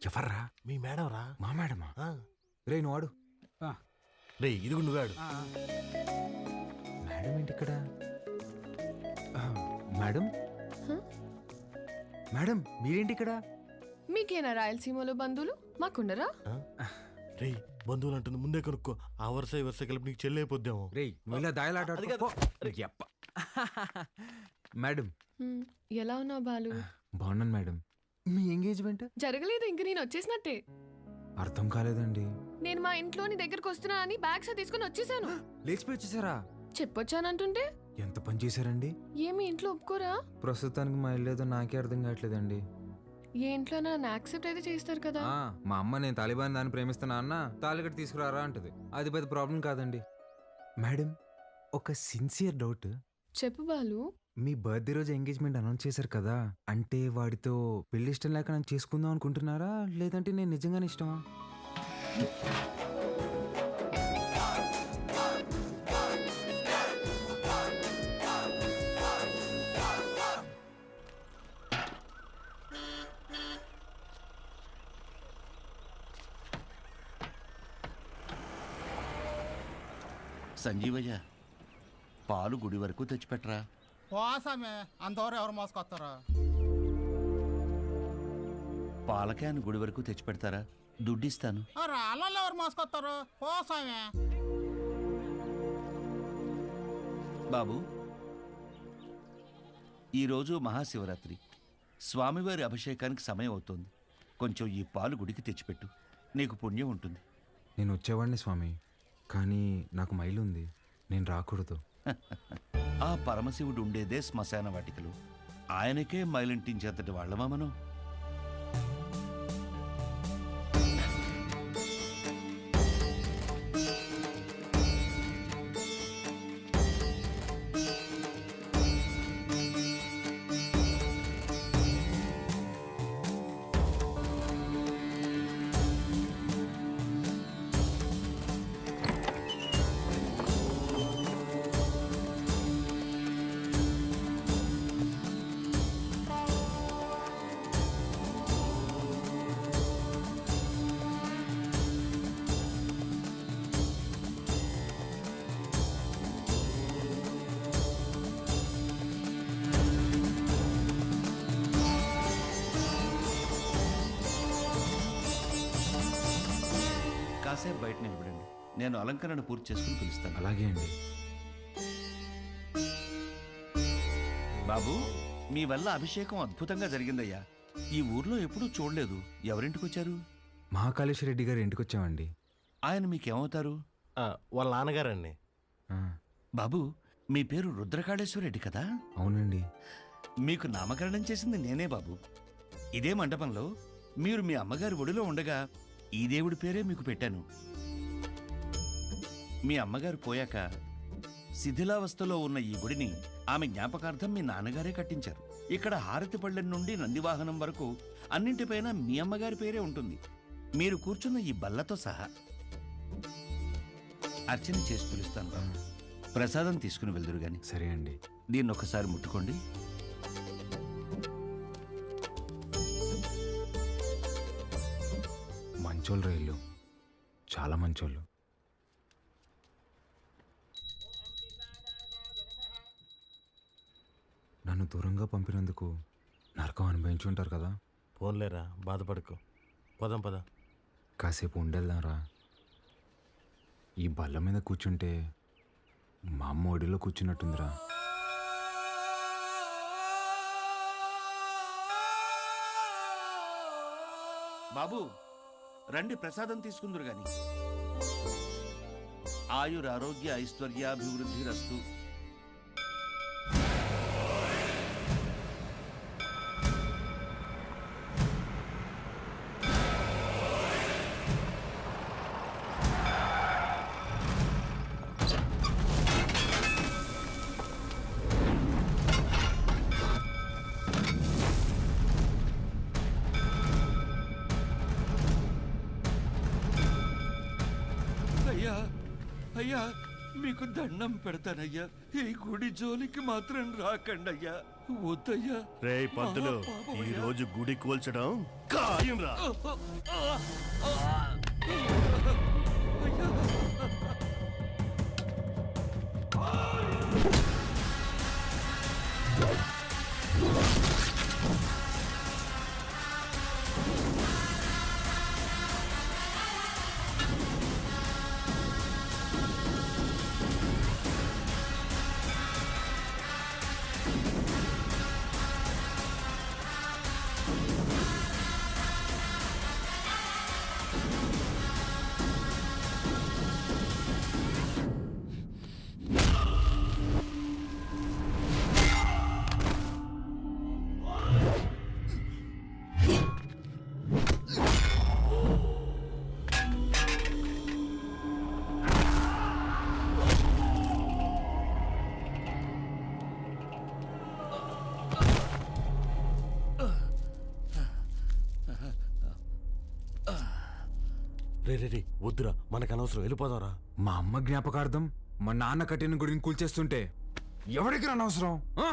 ఎవర్రా? మీ మేడం రా. మా మేడమా? రే నువ్వు ఆడు. రే ఇదిగు నువ్వాడు. మేడం ఏంటి ఇక్కడ? మేడం మేడం మీరేంటి ఇక్కడ? మీకేనా రాయలసీమలో బంధువులు? మాకుండరా? రే బంధువులు అంటుంది ముందే కనుక్కో. ఆ వరుస ఈ వరుస కలిపి నీకు చెల్లైపోద్దాము. రే నువ్వు ఇలా దాయలాట మేడం. ఎలా ఉన్నావు బాలు? బాగున్నాను మేడం. మీ ఎంగేజ్మెంట్ జరగలేదు, ఇంక నేను వచ్చేసినట్టే. అర్థం కాలేదండి. నేను మా ఇంట్లో నీ దగ్గరకు వస్తున్నానని బ్యాగ్స్ తీసుకుని వచ్చేసాను. లేచిపోయి వచ్చేసారా? చెప్పొచ్చానంటుంటే ఎంత పని చేశారండి? ఏమి ఇంట్లో ఒప్పుకోరా? ప్రస్తుతానికి మా ఇల్లేదో నాకే అర్థం కావట్లేదండి. ఏ ఇంట్లో నన్ను యాక్సెప్ట్ అయితే చేస్తారు కదా. మా అమ్మ నేను తాలిబాన్ దాన్ని ప్రేమిస్తున్నా అన్న తాలిగట్టు తీసుకురారా అంటది. అది పెద్ద ప్రాబ్లం కాదండి. మేడం ఒక సిన్సియర్ డౌట్. చెప్పు బాలు. మీ బర్త్డే రోజు ఎంగేజ్మెంట్ అనౌన్స్ చేశారు కదా, అంటే వాడితో పెళ్లి ఇష్టం లేక నన్ను చేసుకుందాం అనుకుంటున్నారా, లేదంటే నేను నిజంగానే ఇష్టమా? సంజీవయ్య, పాలు గుడి వరకు తెచ్చిపెట్టరా. పోసామే అంతవరకు ఎవరు మోసుకొస్తారా? పాల క్యాన్ గుడి వరకు తెచ్చిపెడతారా? దుడ్డిస్తాను. రాళ్ళల్లో ఎవరు మోసుకొస్తారు? పోసామే. బాబు, ఈరోజు మహాశివరాత్రి, స్వామివారి అభిషేకానికి సమయం అవుతోంది. కొంచెం ఈ పాలు గుడికి తెచ్చిపెట్టు, నీకు పుణ్యం ఉంటుంది. నేను వచ్చేవాడిని స్వామి, కానీ నాకు మైలు ఉంది, నేను రాకూడదు. ఆ పరమశివుడు ఉండేదే శ్మశాన వాటికలు. ఆయనకే మైలింటించేంతటి వాళ్ళమా మనం? కాసేపు బయట నిలబడండి, నేను అలంకరణ పూర్తి చేసుకుని పిలుస్తాను. అలాగే అండి. బాబు, మీ వల్ల అభిషేకం అద్భుతంగా జరిగిందయ్యా. ఈ ఊర్లో ఎప్పుడూ చూడలేదు. ఎవరింటికి వచ్చారు? మహాకాళేశ్వర రెడ్డి గారు ఇంటికి వచ్చామండి. ఆయన మీకేమవుతారు? వాళ్ళ నాన్నగారండి. బాబు, మీ పేరు రుద్రకాళేశ్వర రెడ్డి కదా? అవునండి. మీకు నామకరణం చేసింది నేనే బాబు. ఇదే మండపంలో మీరు మీ అమ్మగారి ఒడిలో ఉండగా ఈ దేవుడి పేరే మీకు పెట్టాను. మీ అమ్మగారు పోయాక శిథిలావస్థలో ఉన్న ఈ గుడిని ఆమె జ్ఞాపకార్థం మీ నాన్నగారే కట్టించారు. ఇక్కడ హారతి పళ్ళెం నుండి నందివాహనం వరకు అన్నింటిపైన మీ అమ్మగారి పేరే ఉంటుంది, మీరు కూర్చున్న ఈ బల్లతో సహా. అర్చన చేసి పిలుస్తాను. ప్రసాదం తీసుకుని వెళ్దురు గాని. సరే అండి. దీన్ని ఒకసారి ముట్టుకోండి. మంచోళ్ళు రైళ్ళు, చాలా మంచోళ్ళు. నన్ను దూరంగా పంపినందుకు నరకం అనుభవించుంటారు కదా. పోన్లేరా, బాధపడకు. పదం పద. కాసేపు ఉండేద్దాంరా. ఈ బల్ల మీద కూర్చుంటే మా అమ్మ ఒడిలో కూర్చున్నట్టుందిరా. బాబు రండి, ప్రసాదం తీసుకుందరు గాని. ఆయురారోగ్య ఐశ్వర్యాభివృద్ధి రస్తు. అయ్యా మీకు దండం పెడతానయ్యా, ఈ గుడి జోలికి మాత్రం రాకండయ్యా, వద్దయ్యా. రే పంతులు, ఈ రోజు గుడి కూల్చడం ఖాయం రా. రే రే రే వద్దురా, మనకు అనవసరం, వెళ్ళిపోదాంరా. మా అమ్మ జ్ఞాపకార్థం మా నాన్న కట్టిన గుడిని కూల్చేస్తుంటే ఎవరికి అనవసరం? ఆ?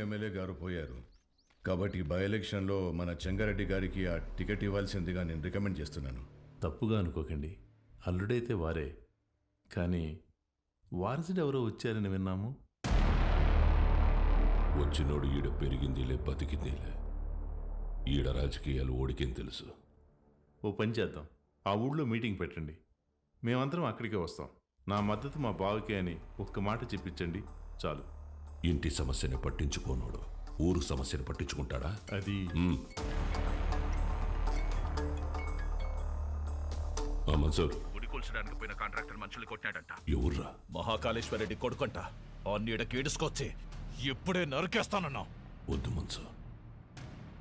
ఎమ్మెల్యే గారు పోయారు కాబట్టి బై ఎలక్షన్లో మన చెంగారెడ్డి గారికి ఆ టికెట్ ఇవ్వాల్సిందిగా నేను రికమెండ్ చేస్తున్నాను. తప్పుగా అనుకోకండి, అల్లుడైతే వారే, కానీ వారసుడు ఎవరో వచ్చారని విన్నాము. వచ్చినోడు ఈడ పెరిగిందిలే బతికిందిలే, ఈడ రాజకీయాలు ఓడికేం తెలుసు. ఓ పని చేద్దాం, ఆ ఊళ్ళో మీటింగ్ పెట్టండి, మేమందరం అక్కడికే వస్తాం. నా మద్దతు మా బావకే అని ఒక్క మాట చెప్పించండి చాలు. ఇంటి సమస్యని పట్టించుకోనోడు ఊరు సమస్యను పట్టించుకుంటాడా? అది మన్సూర్, గుడి కూల్చడానికి పోయిన కాంట్రాక్టర్ మనుషులు కొట్టాడంట. ఎవర్రా? మహాకాళేశ్వరరెడ్డి కొడుకంట. ఆ నీడకి ఏడుసుకొచ్చి ఇప్పుడే నరికేస్తానన్నా. వద్దు మన్సూర్,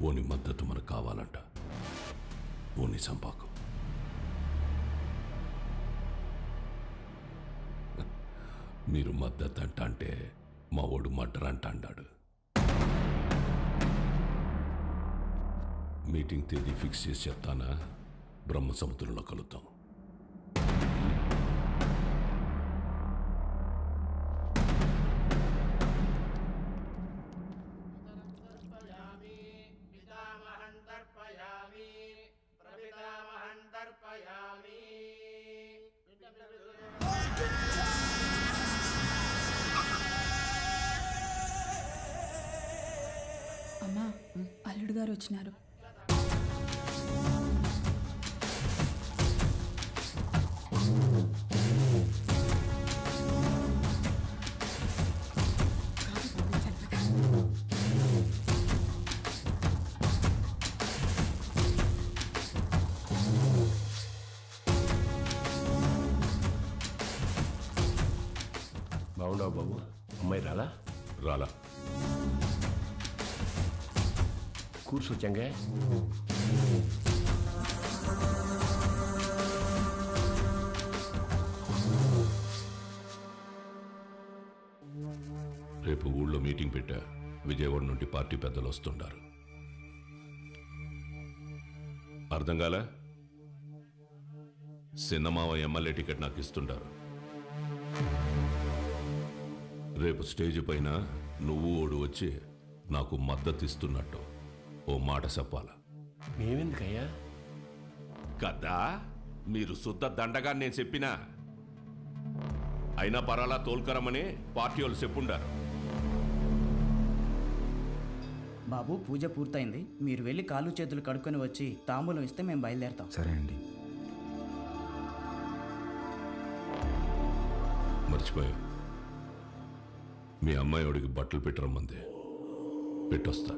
ఓని మద్దతు మనకు కావాలంట, ఓని సంపాకు. మీరు మద్దతు అంట అంటే మా ఓడు మర్డర్ అంట అన్నాడు. మీటింగ్ తేదీ ఫిక్స్ చేసి చెప్తానా? బ్రహ్మ సముద్రంలో కలుద్దాం. అమ్మా, అల్లుడు గారు వచ్చినారు. బాగుండవు బాబు. అమ్మాయి రాలా? రాలా. కూర్చో చెంగే. రేపు ఊళ్ళో మీటింగ్ పెట్టా. విజయవాడ నుండి పార్టీ పెద్దలు వస్తుంటారు. అర్థం కాలే? సిన్నమావ ఎమ్మెల్యే టికెట్ నాకు ఇస్తుంటారు. రేపు స్టేజ్ పైన నువ్వు ఓడు వచ్చి నాకు మద్దతు ఇస్తున్నట్టు ఓ మాట చెప్పాలా? మేమెందుకయ్యా? కదా మీరు శుద్ధ దండగా నేను చెప్పినా అయినా పరాలా తోల్కరమని పార్టీ వాళ్ళు చెప్పుండారు. బాబు, పూజ పూర్తయింది. మీరు వెళ్ళి కాళ్ళు చేతులు కడుక్కొని వచ్చి తాంబూలం ఇస్తే మేము బయలుదేరతాం. సరే అండి. మర్చిపోయా, మీ అమ్మాయి వాడికి బట్టలు పెట్టరమ్మంది. పెట్టొస్తా.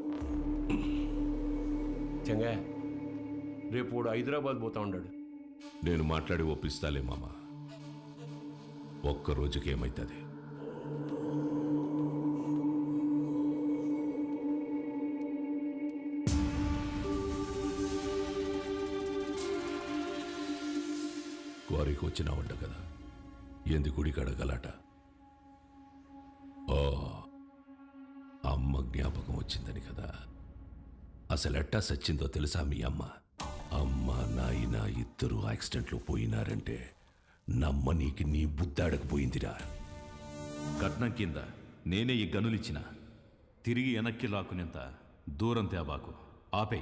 చెంగే, రేపు వాడు హైదరాబాద్ పోతా ఉన్నాడు. నేను మాట్లాడి ఒప్పిస్తాలే మామ. ఒక్క రోజుకి ఏమైతుంది? క్వారీకి వచ్చినావంట కదా, ఎందు గుడికి అడగలట. ఓ, అమ్మ జ్ఞాపకం వచ్చిందని కదా. అసలు ఎట్టా సచ్చిందో తెలుసా మీ అమ్మ? అమ్మ నాయన ఇద్దరు యాక్సిడెంట్లో పోయినారంటే నమ్మనీకి నీ బుద్ధాడకపోయిందిరా. కట్నం కింద నేనే ఈ గనులిచ్చిన, తిరిగి వెనక్కి లాక్కునేంత దూరం తేబాకు. ఆపే.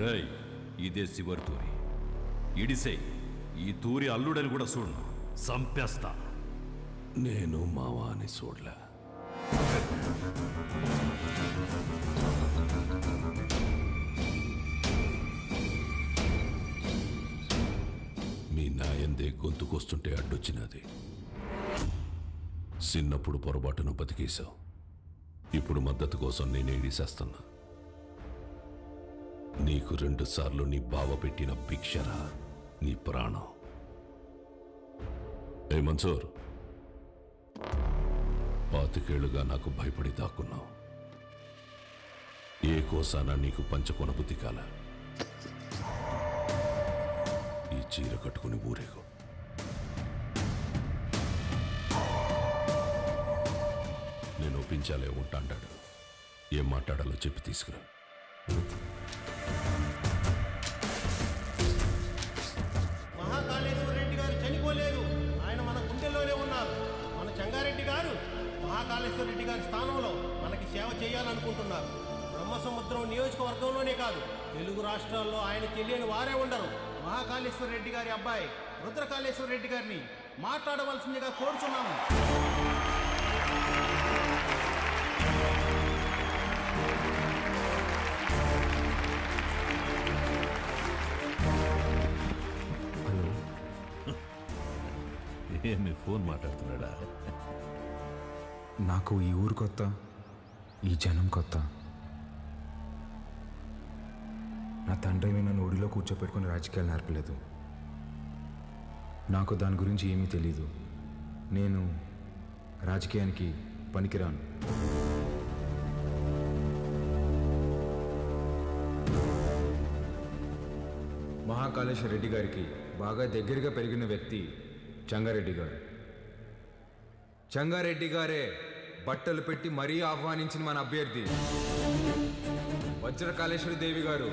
రై, ఇదే శివరి తూరి. ఇడిసే, ఈ తూరి అల్లుడని కూడా చూడను, సంపేస్తా. నేను మావాని చూడలే. మీ నాయందే గొంతుకొస్తుంటే అడ్డొచ్చినది. చిన్నప్పుడు పొరపాటును బతికేశావు. ఇప్పుడు మద్దతు కోసం నేనే ఇడిసేస్తున్నా. నీకు 2 సార్లు నీ బావ పెట్టిన భిక్షరా నీ ప్రాణం. ఏ మన్సూర్, 25 నాకు భయపడి దాక్కున్నావు. ఏ కోసానా నీకు పంచకొన బుద్ధి కాల. ఈ చీర కట్టుకుని ఊరేగు. నేను ఒప్పించాలే ఉంటాడాడు. ఏం మాట్లాడాలో చెప్పి తీసుకురా. మహాకాళేశ్వర రెడ్డి గారు చనిపోలేదు. ఆయన మన గుండెల్లోనే ఉన్నారు. మన చెంగారెడ్డి గారు మహాకాళేశ్వర రెడ్డి గారి స్థానంలో మనకి సేవ చేయాలనుకుంటున్నారు. బ్రహ్మసముద్రం నియోజకవర్గంలోనే కాదు, తెలుగు రాష్ట్రాల్లో ఆయన తెలియని వారే ఉండరు. మహాకాళేశ్వర రెడ్డి గారి అబ్బాయి రుద్రకాళేశ్వర రెడ్డి గారిని మాట్లాడవలసిందిగా కోరుచున్నాము. హలో, ఏమి ఫోన్ మాట్లాడుతున్నాడా? నాకు ఈ ఊరు కొత్త, ఈ జనం కొత్త. నా తండ్రి నన్ను ఒడిలో కూర్చోపెట్టుకుని రాజకీయాలు నేర్పలేదు. నాకు దాని గురించి ఏమీ తెలీదు. నేను రాజకీయానికి పనికిరాను. మహాకాళేశ్వర రెడ్డి గారికి బాగా దగ్గరగా పెరిగిన వ్యక్తి చెంగారెడ్డి గారు. చెంగారెడ్డి గారే బట్టలు పెట్టి మరీ ఆహ్వానించిన మన అభ్యర్థి వజ్రకాళేశ్వరి దేవి గారు.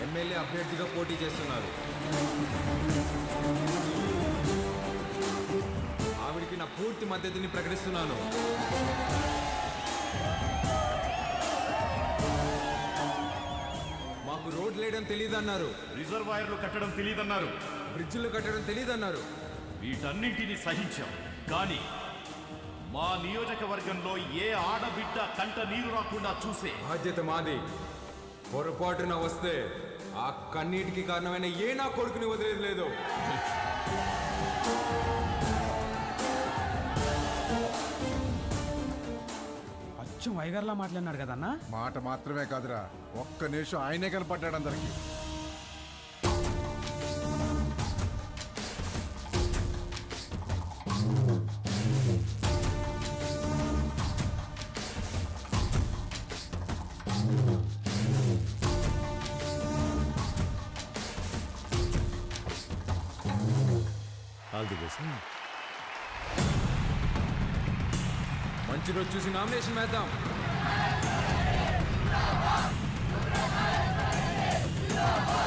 ఎమ్మెల్యే అభ్యర్థిగా పోటీ చేస్తున్నారు. ఆవిడికి నా పూర్తి మద్దతుని ప్రకటిస్తున్నాను. మాకు రోడ్లు వేయడం తెలియదన్నారు, రిజర్వాయర్లు కట్టడం తెలియదన్నారు, బ్రిడ్జిలు కట్టడం తెలియదన్నారు. వీటన్నింటినీ సహించాం. కానీ మా నియోజకవర్గంలో ఏ ఆడబిడ్డ కంట నీరు రాకుండా చూసే బాధ్యత మాది. పొరపాటున వస్తే ఆ కన్నీటికి కారణమైన ఏ నా కొడుకుని వదిలేదు లేదు. అచ్చం వైగర్లా మాట్లాడినాడు కదన్నా. మాట మాత్రమే కాదురా, ఒక్క నిమిషం ఆయనే కనపడ్డాడు అందరికి. All the best. మంచి రోజు చూసి నామినేషన్ వేద్దాం. జిందాబాద్